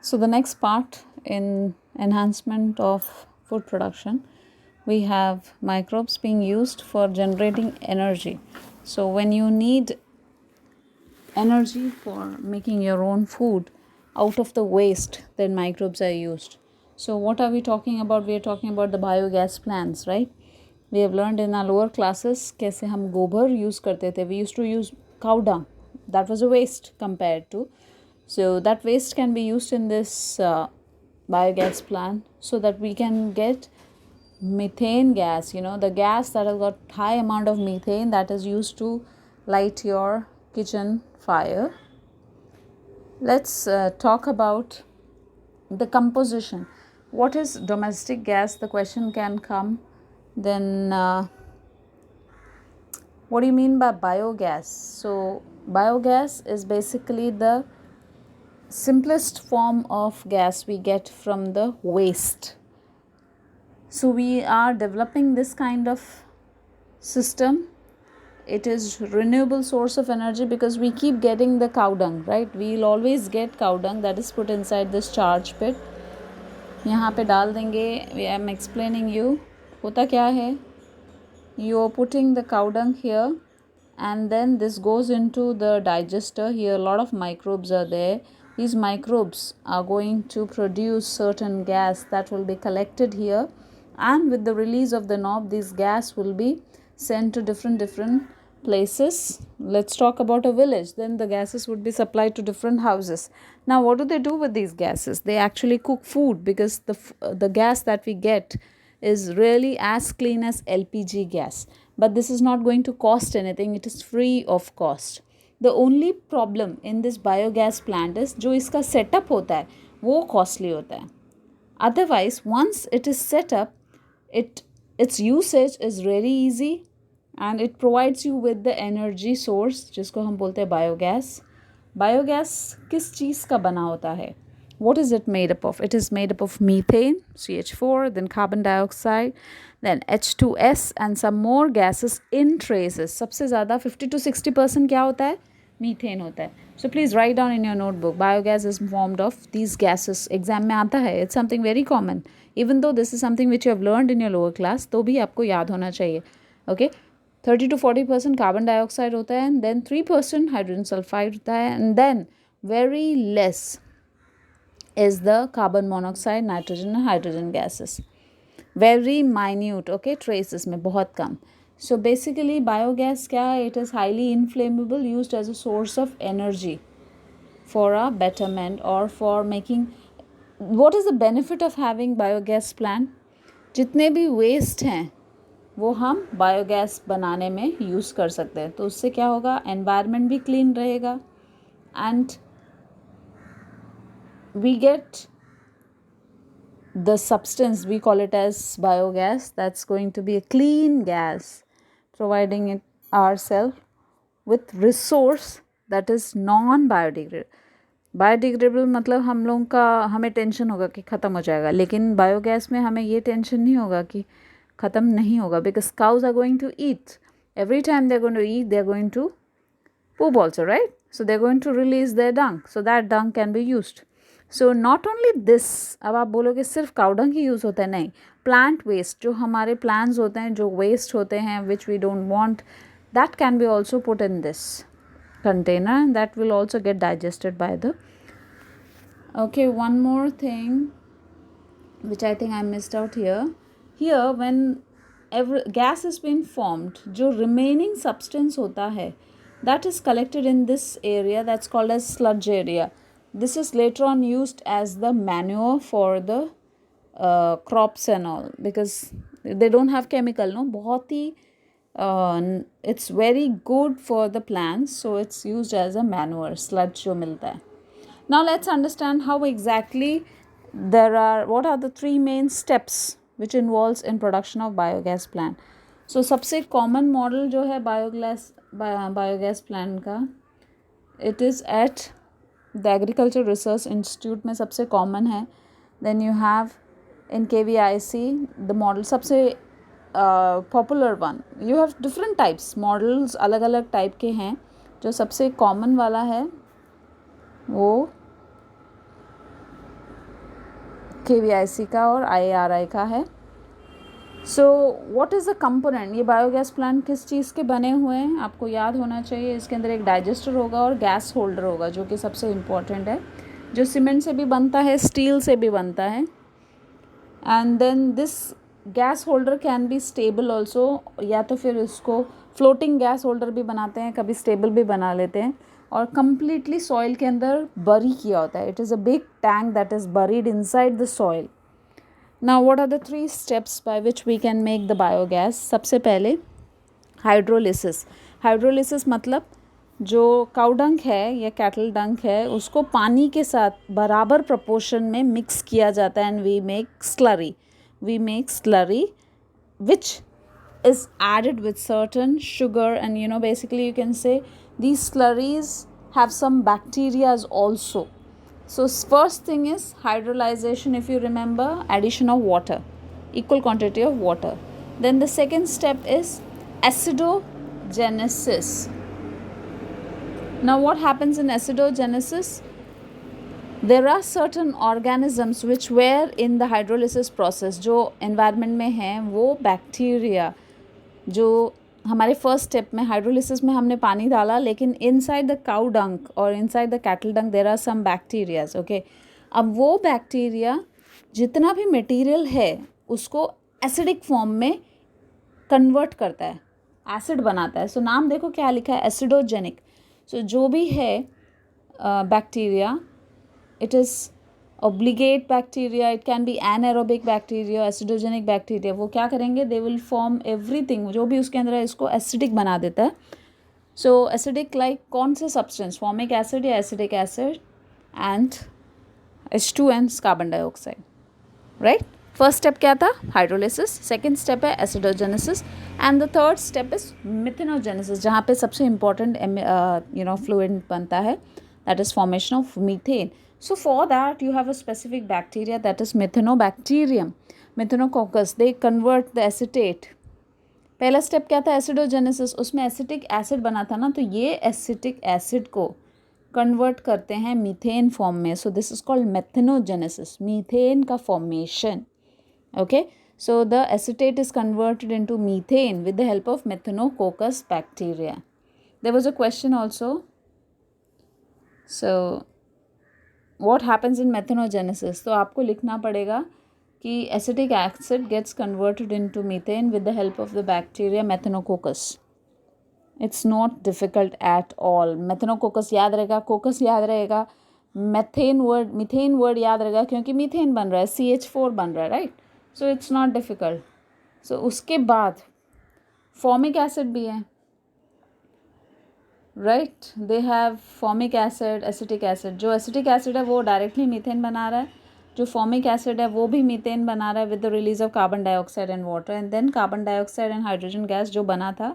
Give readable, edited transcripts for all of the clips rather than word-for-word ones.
So the next part in enhancement of food production, we have microbes being used for generating energy. So when you need energy for making your own food out of the waste, then microbes are used. So what are we talking about? We are talking about the biogas plants, right? We have learned in our lower classes कैसे हम गोबर use करते थे. We used to use cow dung. That was a waste compared to. So that waste can be used in this biogas plant so that we can get methane gas, the gas that has got high amount of methane that is used to light your kitchen fire. Let's talk about the composition. What is domestic gas? The question can come. Then what do you mean by biogas? So biogas is basically the simplest form of gas we get from the waste. So we are developing this kind of system. It is renewable source of energy because we keep getting the cow dung, right? We'll always get cow dung that is put inside this charge pit. यहाँ पे डाल देंगे. I am explaining you. होता क्या है? You are putting the cow dung here, and then this goes into the digester. Here a lot of microbes are there. These microbes are going to produce certain gas that will be collected here, and with the release of the knob, this gas will be sent to different places. Let's talk about a village. Then the gases would be supplied to different houses. Now what do they do with these gases? They actually cook food, because the gas that we get is really as clean as LPG gas. But this is not going to cost anything. It is free of cost. The only problem in this biogas plant is जो इसका setup होता है वो costly होता है. Otherwise, once it is set up, its usage is really easy, and it provides you with the energy source जिसको हम बोलते हैं बायोगैस. बायोगैस किस चीज़ का बना होता है? What is it made up of? It is made up of methane, CH4, then carbon dioxide, then H2S, and some more gases in traces. सबसे ज़्यादा 50 to 60% क्या होता है? Methane होता है. So please write down in your notebook. Biogas is formed of these gases. Exam में आता है. It's something very common. Even though this is something which you have learned in your lower class, तो भी आपको याद होना चाहिए. Okay? 30 to 40% carbon dioxide होता है, and then 3% hydrogen sulfide होता है, and then very less is the carbon monoxide, nitrogen and hydrogen gases. Very minute, okay, traces में बहुत कम. So basically biogas क्या है? It is highly inflammable, used as a source of energy for a betterment or for making. What is the benefit of having biogas plant? जितने भी waste हैं वो हम biogas बनाने में यूज़ कर सकते हैं. तो उससे क्या होगा? एनवायरनमेंट भी क्लीन रहेगा, and we get the substance, we call it as biogas, that's going to be a clean gas, providing it ourselves with resource that is non biodegradable. Biodegradable मतलब हम लोगों का हमें टेंशन होगा कि ख़त्म हो जाएगा, लेकिन बायोगैस में हमें ये टेंशन नहीं होगा कि ख़त्म नहीं होगा, because cows are going to eat. Every time they're going to eat, they're going to poop also, right? So they're going to release their dung, so that dung can be used. So not only this, अब आप बोलोगे सिर्फ cow dung ही use होता है, नहीं. Plant waste, जो हमारे plants होते हैं, जो वेस्ट होते हैं which we don't want, that can be also put in this container, and that will also get digested by the. Okay, one more thing which I think I missed out here. Here when every gas has been formed, जो remaining substance होता है, that is collected in this area, that's called as sludge area. This is later on used as the manure for the crops and all, because they don't have chemical, no, बहुत ही it's very good for the plants, so it's used as a manure, sludge जो मिलता है. Now let's understand how exactly what are the three main steps which involves in production of biogas plant. So सबसे common model जो है biogas plant का, it is at the Agriculture Research Institute में सबसे common है. Then you have in KVIC the model सबसे popular one. You have different types, models अलग अलग type के हैं. जो सबसे common वाला है वो KVIC का और IARI का है। So what is the component, ये बायोगैस प्लांट किस चीज़ के बने हुए हैं आपको याद होना चाहिए। इसके अंदर एक डाइजेस्टर होगा और गैस होल्डर होगा, जो कि सबसे इम्पॉर्टेंट है, जो सीमेंट से भी बनता है, स्टील से भी बनता है। And then this gas holder can be stable also, या तो फिर इसको फ्लोटिंग गैस होल्डर भी बनाते हैं, कभी स्टेबल भी बना लेते हैं, और कम्प्लीटली सॉइल के अंदर बरी किया होता है। It is a big tank that is buried inside the soil. Now what are the 3 steps by which we can make the biogas. सबसे पहले हाइड्रोलिसिस। हाइड्रोलिसिस मतलब जो काउ डंक है या कैटल डंक है उसको पानी के साथ बराबर प्रपोर्शन में मिक्स किया जाता है, and we make slurry which is added with certain sugar, and basically you can say these slurries have some bacteria also. So first thing is hydrolyzation, if you remember, addition of water, equal quantity of water. Then the second step is acidogenesis. Now what happens in acidogenesis? There are certain organisms which were in the hydrolysis process, जो environment में हैं, वो bacteria जो हमारे first step में hydrolysis में हमने पानी डाला, लेकिन इनसाइड द काउ डंक और inside the cattle dung there are some bacterias. Okay, अब वो बैक्टीरिया जितना भी मटेरियल है उसको एसिडिक फॉर्म में कन्वर्ट करता है, एसिड बनाता है। सो नाम देखो क्या लिखा है, एसिडोजेनिक। सो जो भी है bacteria, it is obligate bacteria, it can be anaerobic bacteria, acidogenic bacteria, वो क्या करेंगे, they will form everything, जो भी उसके अंदर है इसको acidic बना देता है। so acidic like कौन से substance, formic acid या acetic acid and H2 and carbon dioxide, right? first step क्या था, hydrolysis, second step है acidogenesis, and the third step is methanogenesis, जहाँ पे सबसे important fluid बनता है, that is formation of methane. So for that you have a specific bacteria that is methanobacterium, methanococcus, they convert the acetate. पहला step क्या था, एसिडोजेनेसिस, उसमें acetic acid बना था ना, तो ये एसिटिक एसिड को कन्वर्ट करते हैं मीथेन फॉर्म में। So this is called methanogenesis, methane का फॉर्मेशन। Okay, so the acetate is converted into methane with the help of methanococcus bacteria. There was a question also, so what happens in methanogenesis, तो आपको लिखना पड़ेगा कि acetic acid gets converted into methane with the help of the bacteria methanococcus. It's not difficult at all. methanococcus याद रहेगा, coccus याद रहेगा, methane word याद रहेगा, क्योंकि मीथेन बन रहा है, CH4 बन रहा है, right? So it's not difficult. So उसके बाद फॉर्मिक एसिड भी है, right? They have formic acid, acetic acid. जो एसिटिक एसिड है वो डायरेक्टली मीथेन बना रहा है, जो फॉर्मिक एसिड है वो भी मीथेन बना रहा है with the release of carbon dioxide and water, and then carbon dioxide and hydrogen gas जो बना था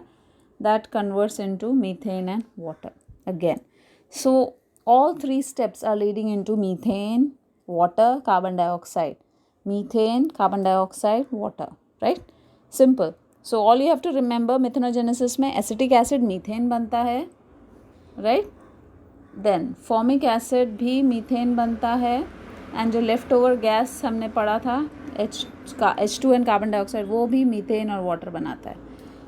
that converts into methane and water again. So all 3 steps are leading into methane, water, carbon dioxide, methane, carbon dioxide, water, right? Simple. So all you have to remember, methanogenesis में acetic acid methane बनता है, right? Then formic acid भी methane बनता है, and जो leftover gas हमने पढ़ा था H2 and carbon dioxide, वो भी methane और water बनाता है।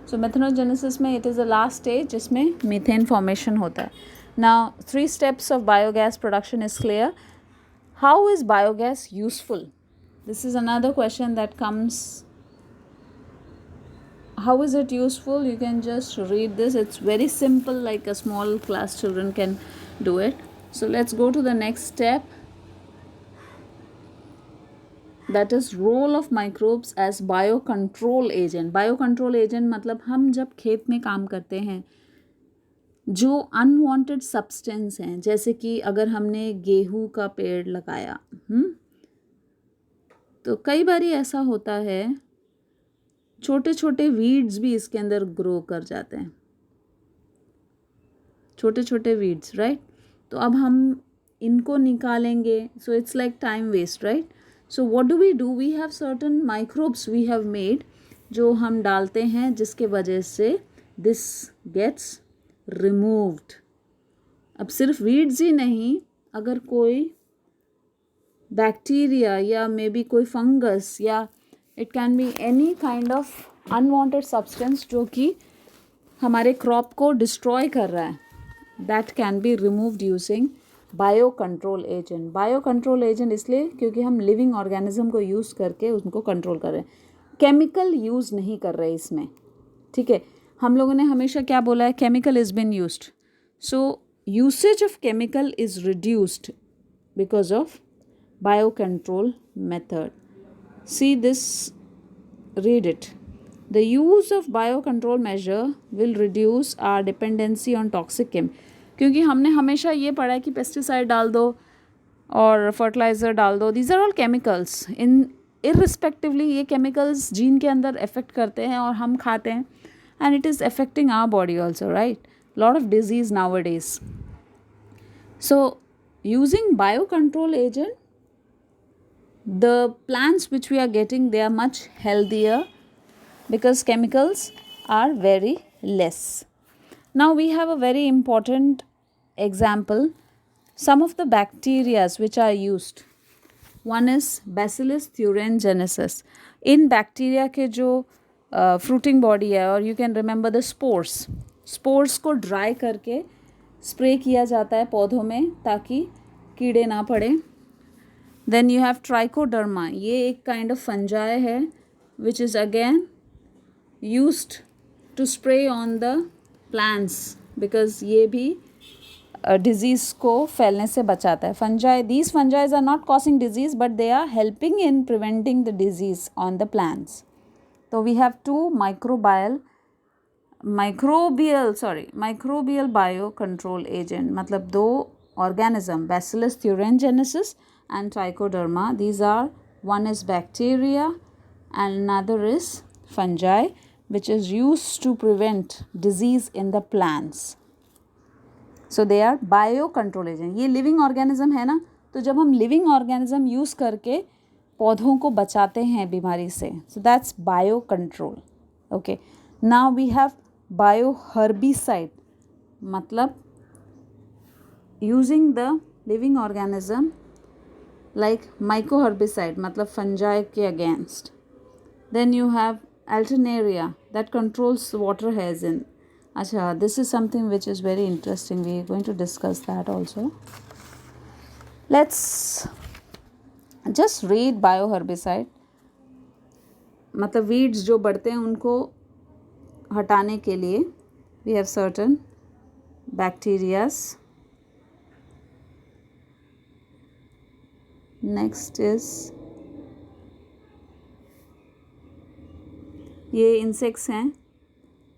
So methanogenesis में it is the last stage जिसमें methane formation होता है। Now 3 steps of biogas production is clear. How is biogas useful? This is another question that comes. How is it useful? You can just read this. It's very simple, like a small class children can do it. So let's go to the next step. That is role of microbes as biocontrol agent. Biocontrol agent मतलब हम जब खेत में काम करते हैं, जो unwanted substance हैं, जैसे कि अगर हमने गेहूं का पेड़ लगाया, तो कई बारी ऐसा होता है छोटे छोटे वीड्स भी इसके अंदर ग्रो कर जाते हैं, छोटे छोटे वीड्स, राइट? तो अब हम इनको निकालेंगे, so it's like time waste, right? So what do? We have certain microbes we have made जो हम डालते हैं, जिसके वजह से दिस गेट्स रिमूव्ड। अब सिर्फ वीड्स ही नहीं, अगर कोई बैक्टीरिया या मे बी कोई फंगस या it can be any kind of unwanted substance जो कि हमारे क्रॉप को डिस्ट्रॉय कर रहा है, that can be removed using bio control agent. Bio control agent इसलिए क्योंकि हम लिविंग ऑर्गेनिज्म को यूज़ करके उनको कंट्रोल कर रहे हैं, केमिकल यूज़ नहीं कर रहे इसमें. ठीक है, हम लोगों ने हमेशा क्या बोला है, chemical is been used. So usage of chemical is reduced because of bio control method. See this, read it. The use of biocontrol measure will reduce our dependency on toxic chem. क्योंकि हमने हमेशा ये पढ़ा है कि pesticide डाल दो और फर्टिलाइज़र डाल दो, दीज आर ऑल केमिकल्स. इन इररिस्पेक्टिवली ये केमिकल्स जीन के अंदर इफेक्ट करते हैं और हम खाते हैं, and it is affecting our body also, right. Lot of disease nowadays. So using bio control agent, the plants which we are getting, they are much healthier because chemicals are very less. Now we have a very important example. Some of the bacteria which are used, one is Bacillus thuringiensis. in bacteria के जो fruiting body है, और you can remember the spores को dry करके spray किया जाता है पौधों में ताकि कीड़े ना पड़े. Then you have trichoderma. ये एक kind of fungi है which is again used to spray on the plants because ये भी disease को फैलने से बचाता है. These fungi are not causing disease but they are helping in preventing the disease on the plants. So we have two microbial biocontrol agent, मतलब दो organism, Bacillus thuringiensis and trichoderma. These are, one is bacteria and another is fungi which is used to prevent disease in the plants. So they are biocontrol agent. ये living organism है ना, तो जब हम living organism use करके पौधों को बचाते हैं बीमारी से, so that's biocontrol. Okay, now we have bioherbicide, मतलब using the living organism like mycoherbicide, मतलब fungi के against. Then you have Alternaria that controls water hyacinth. अच्छा, this is something which is very interesting. We are going to discuss that also. Let's just read bioherbicide. मतलब weeds जो बढ़ते हैं उनको हटाने के लिए we have certain bacterias. Next is ये इंसेक्ट्स हैं,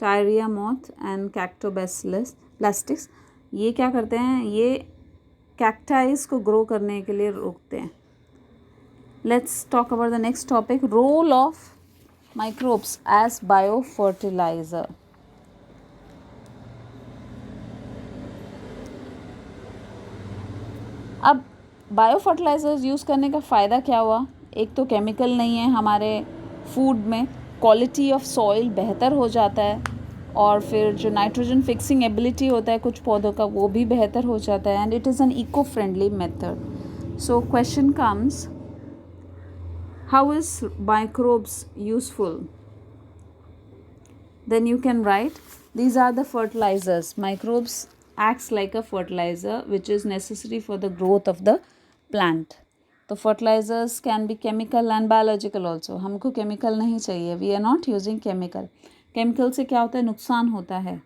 टायरिया मोथ एंड कैक्टोबैसिलस प्लास्टिक्स. ये क्या करते हैं, ये कैक्टाइस को ग्रो करने के लिए रोकते हैं. Let's talk about the next topic, role of microbes as bio fertilizer. अब बायो फर्टिलाइजर्स यूज़ करने का फ़ायदा क्या हुआ, एक तो केमिकल नहीं है हमारे फूड में, क्वालिटी ऑफ सॉइल बेहतर हो जाता है, और फिर जो नाइट्रोजन फिक्सिंग एबिलिटी होता है कुछ पौधों का वो भी बेहतर हो जाता है, and it is an eco friendly method. So question comes, how is microbes useful? Then you can write, these are the fertilizers. Microbes acts like a fertilizer which is necessary for the growth of the plant. तो fertilizers can be chemical and biological also. हमको chemical नहीं चाहिए, we are not using chemical. chemical से क्या होता है, नुकसान होता है.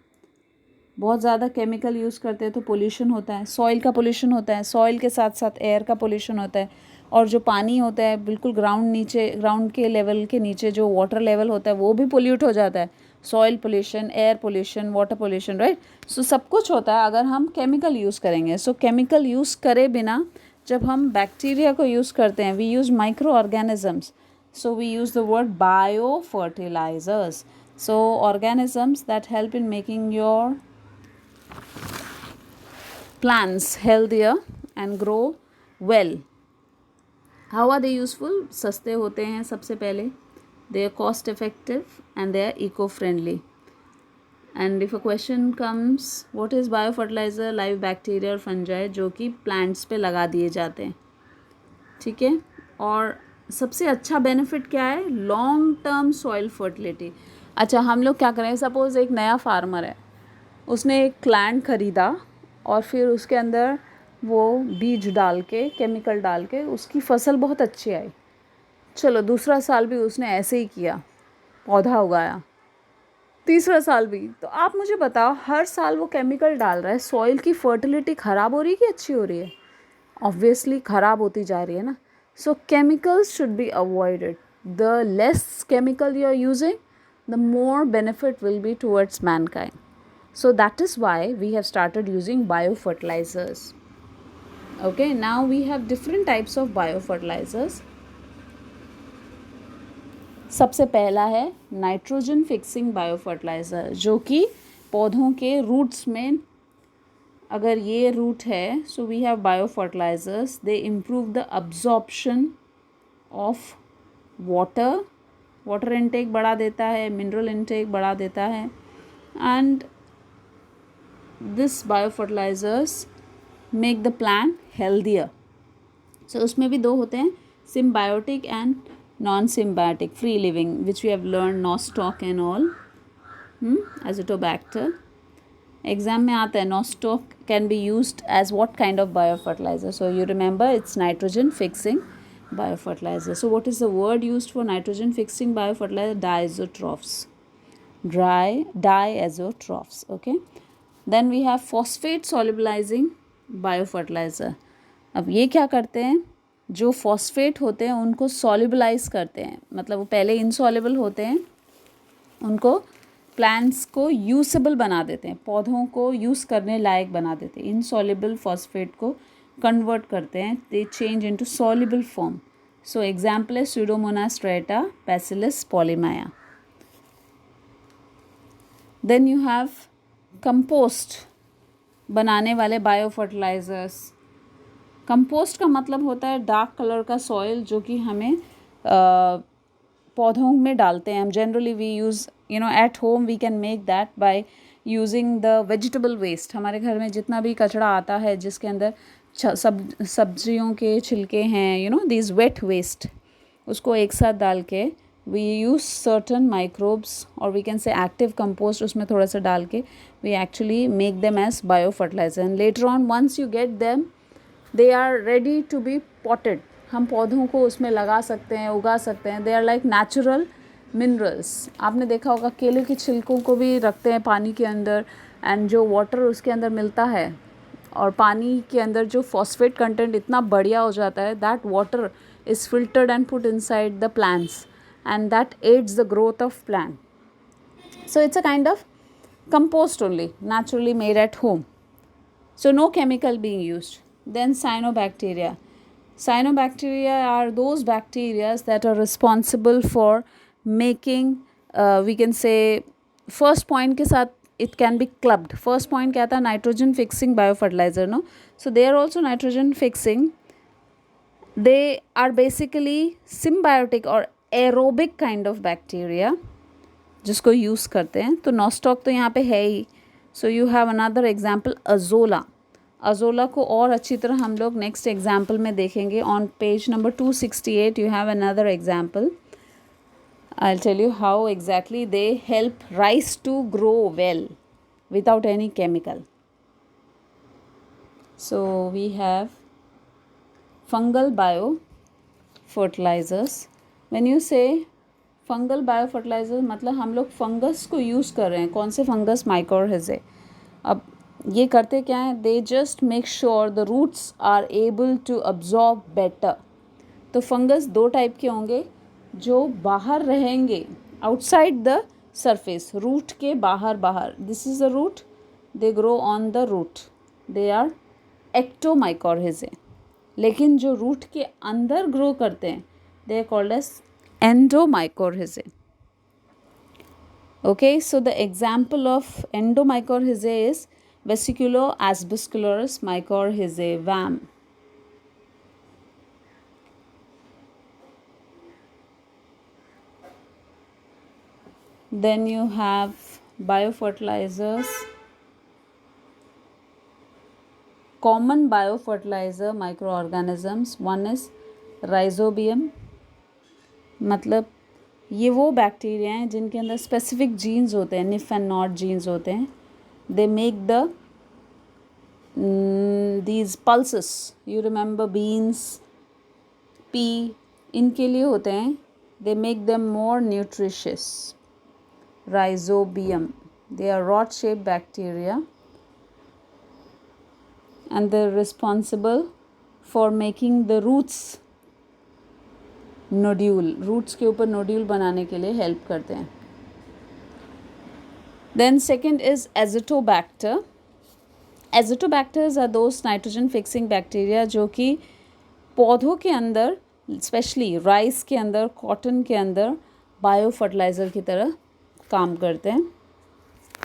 बहुत ज़्यादा chemical यूज़ करते हैं तो pollution होता है, soil का pollution होता है, soil के साथ साथ air का pollution होता है, और जो पानी होता है बिल्कुल ग्राउंड के लेवल के नीचे जो वाटर लेवल होता है वो भी पोल्यूट हो जाता है. Soil pollution, air pollution, water pollution, right. So सब कुछ होता है अगर हम केमिकल यूज़ करेंगे. सो केमिकल यूज़ करे बिना जब हम बैक्टीरिया को यूज़ करते हैं, we use micro organisms. So we use the word bio fertilizers. So organisms that help in making your plants healthier and grow well. How are they useful? सस्ते होते हैं सबसे पहले, they are cost effective and they are eco friendly. And if a question comes, what is biofertilizer? Live bacteria और fungi जो कि plants पे लगा दिए जाते हैं. ठीक है। और सबसे अच्छा बेनिफिट क्या है, लॉन्ग टर्म सॉइल फर्टिलिटी। अच्छा, हम लोग क्या करें, सपोज़ एक नया फार्मर है, उसने एक लैंड ख़रीदा और फिर उसके अंदर वो बीज डाल के, केमिकल डाल के उसकी फसल बहुत अच्छी आई। चलो दूसरा साल भी उसने ऐसे ही किया, पौधा उगाया, तीसरा साल भी। तो आप मुझे बताओ, हर साल वो केमिकल डाल रहा है, सॉइल की फर्टिलिटी ख़राब हो रही है कि अच्छी हो रही है? ऑब्वियसली ख़राब होती जा रही है ना। So chemicals should be avoided. The less chemical you are using, the more benefit will be towards mankind. So that is why we have started using biofertilizers. Okay, now we have different types of biofertilizers. सबसे पहला है nitrogen fixing biofertiliser, जो कि पौधों के roots में, अगर ये रूट है, so we have biofertilizers, they improve the absorption of water, water intake बढ़ा देता है, मिनरल इनटेक बढ़ा देता है, and this biofertilizers make the plant healthier. So उसमें भी दो होते हैं, symbiotic and non symbiotic, free living, which we have learn, nostoc and all, azotobacter. Exam में आता है, nostoc can be used as what kind of biofertilizer? So you remember it's nitrogen fixing biofertilizer. So what is the word used for nitrogen fixing biofertilizer? Diazotrophs. Diazotrophs. Okay. Then we have phosphate solubilizing biofertilizer. अब ये क्या करते हैं, जो phosphate होते हैं उनको सॉल्युबलाइज करते हैं, मतलब वो पहले इनसॉल्युबल होते हैं, उनको प्लांट्स को यूसेबल बना देते हैं, पौधों को यूज़ करने लायक बना देते हैं। इनसॉल्युबल फॉस्फेट को कन्वर्ट करते हैं, they change into soluble form. So example है pseudomonas striata, bacillus polymyxa. Then you have compost बनाने वाले बायोफर्टिलाइजर्स। कंपोस्ट का मतलब होता है डार्क कलर का सॉइल, जो कि हमें पौधों में डालते हैं हम। Generally we use, you know, at home we can make that by using the vegetable waste. हमारे घर में जितना भी कचरा आता है, जिसके अंदर सब्जियों के छिलके हैं, you know, this wet waste, उसको एक साथ डाल के वी यूज़ सर्टन माइक्रोब्स, और we can say active compost, उसमें थोड़ा सा डाल के we actually make them as bio fertilizer. And later on once you get them, they are ready to be potted. हम पौधों को उसमें लगा सकते हैं, उगा सकते हैं। They are like natural minerals. आपने देखा होगा केले के छिलकों को भी रखते हैं पानी के अंदर, एंड जो वाटर उसके अंदर मिलता है, और पानी के अंदर जो फॉस्फेट कंटेंट इतना बढ़िया हो जाता है, that water is filtered and put inside the plants, and that adds the growth of plant. So it's a kind of compost only, naturally made at home. So no chemical being used. Then cyanobacteria. Cyanobacteria are those bacteria that are responsible for making, we can say, first point के साथ it can be clubbed. First point क्या था? Nitrogen fixing biofertilizer, no? So they are also nitrogen fixing. They are basically symbiotic or aerobic kind of bacteria जिसको use करते हैं। तो nostoc तो यहाँ पे है ही। So you have another example, azolla. Azolla को और अच्छी तरह हम लोग नेक्स्ट एग्जाम्पल में देखेंगे। On page number 268 you have another example. I will tell you how exactly they help rice to grow well without any chemical. So we have fungal bio fertilizers. When you say fungal biofertilizer, मतलब हम लोग fungus को use कर रहे हैं. कौन से fungus? माइकोरहिज़े. अब ये करते क्या है? They just make sure the roots are able to absorb better. तो फंगस दो टाइप के होंगे, जो बाहर रहेंगे, आउटसाइड द सरफेस, रूट के बाहर बाहर. This is the root, they grow on the root, they are ectomycorrhizae. लेकिन जो रूट के अंदर ग्रो करते हैं, they are called as endomycorrhizae. Okay, so the example of endomycorrhizae is vesiculoasbusculus mycorrhizae, VAM. Then you have biofertilizers. Common biofertilizer microorganisms. One is rhizobium मतलब ये वो bacteria हैं जिनके अंदर स्पेसिफिक जीन्स होते हैं, निफ एंड नॉट जीन्स होते हैं. दे make the these pulses, you remember beans, pea, इनके लिए होते हैं. they make them more nutritious. Rhizobium, they are rod shaped bacteria and they're responsible for making the roots nodule, roots के ऊपर nodule बनाने के लिए help करते हैं. Then second is Azotobacter. Azotobacters are those nitrogen fixing bacteria जो कि पौधों के अंदर, स्पेशली राइस के अंदर, कॉटन के अंदर बायो फर्टिलाइज़र की तरह काम करते हैं.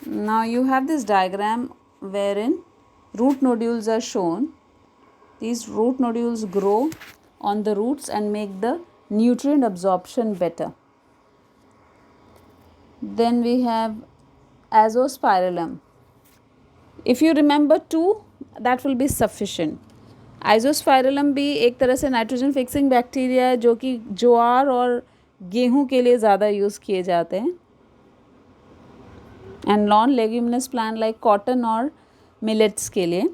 Now you have this diagram wherein root nodules are shown. These root nodules grow on the roots and make the nutrient absorption better. Then we have Azospirillum. If you remember two, that will be sufficient. आइजोस्पायरलम भी एक तरह से nitrogen fixing bacteria है जो कि ज्वार और गेहूं के लिए ज़्यादा यूज़ किए जाते हैं. And non leguminous plant like cotton और मिलेट्स के लिए.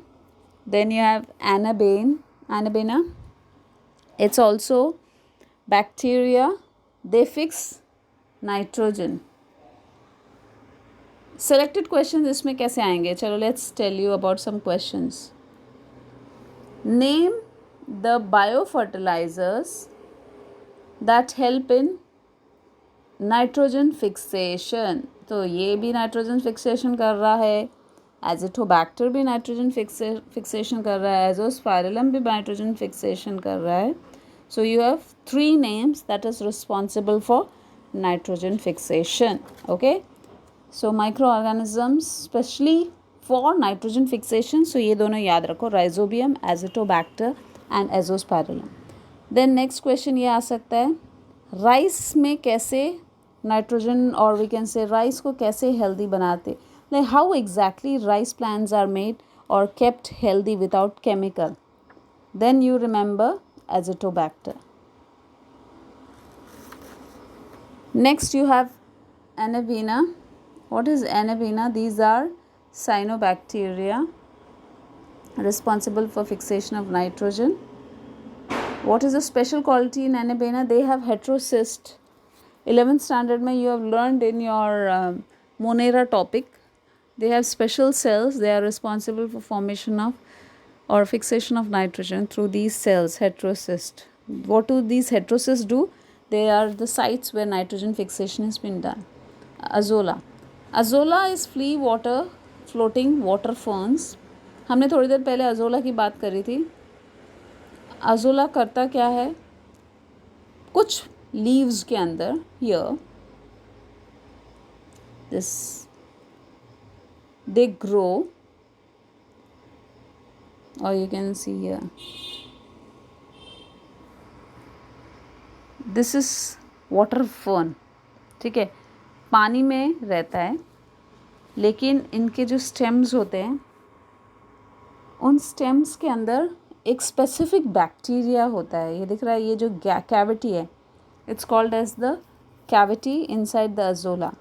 Then you have anabaena. It's also bacteria. They fix nitrogen. Selected question इसमें कैसे आएंगे? चलो let's tell you about some questions. Name the biofertilizers that help in nitrogen fixation. तो ये भी नाइट्रोजन फिक्सेशन कर रहा है. एजिटोबैक्टर भी नाइट्रोजन फिक्सेशन कर रहा है. एजोस्पायरलम भी नाइट्रोजन फिक्सेशन कर रहा है. सो you have 3 names that is responsible for nitrogen fixation. Okay, so microorganisms specially for nitrogen fixation. So ये दोनों याद रखो, Rhizobium, Azotobacter and Azospirillum. Then next question ये आ सकता है, राइस में कैसे नाइट्रोजन और we can say राइस को कैसे हेल्दी बनाते. Like how exactly rice plants are made or kept healthy without chemical. Then you remember Azotobacter. Next you have Anabaena. What is Anabaena? These are cyanobacteria responsible for fixation of nitrogen. What is the special quality in Anabaena? They have heterocyst. 11th standard mein you have learned in your Monera topic. They have special cells. They are responsible for formation of or fixation of nitrogen through these cells, heterocyst. What do these heterocysts do? They are the sites where nitrogen fixation has been done. Azolla. Azolla is flea water floating water ferns. हमने थोड़ी देर पहले azolla की बात करी थी. Azolla करता क्या है, कुछ लीव्स के अंदर हियर दिस दे ग्रो और you can see here this is water fern. ठीक है, पानी में रहता है लेकिन इनके जो स्टेम्स होते हैं उन स्टेम्स के अंदर एक स्पेसिफिक बैक्टीरिया होता है. ये दिख रहा है, ये जो कैविटी है, it's called as the cavity inside the azolla.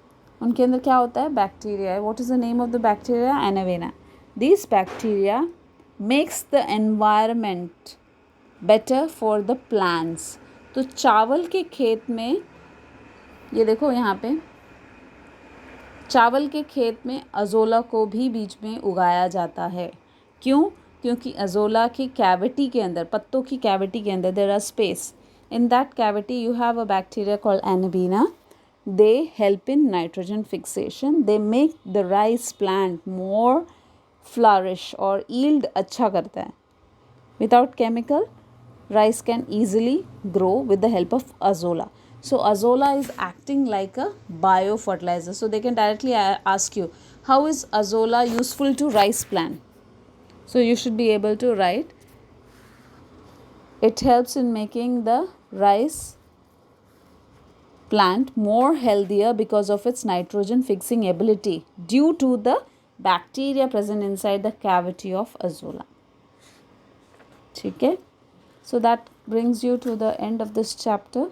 उनके अंदर क्या होता है, बैक्टीरिया है. What is the name of the bacteria? एनावेना. This bacteria makes the environment better for the plants. तो चावल के खेत में, ये देखो यहाँ पे, चावल के खेत में अजोला को भी बीच में उगाया जाता है. क्यों? क्योंकि अजोला की कैविटी के अंदर, पत्तों की कैविटी के अंदर there are space. In that cavity you have a bacteria called anabaena. They help in nitrogen fixation. They make the rice plant more flourish और यील्ड अच्छा करता है. Without chemical rice can easily grow with the help of azolla. So azolla is acting like a biofertilizer. So they can directly ask you, how is azolla useful to rice plant? So you should be able to write, it helps in making the rice plant more healthier because of its nitrogen fixing ability due to the bacteria present inside the cavity of azolla. ठीक है. So that brings you to the end of this chapter.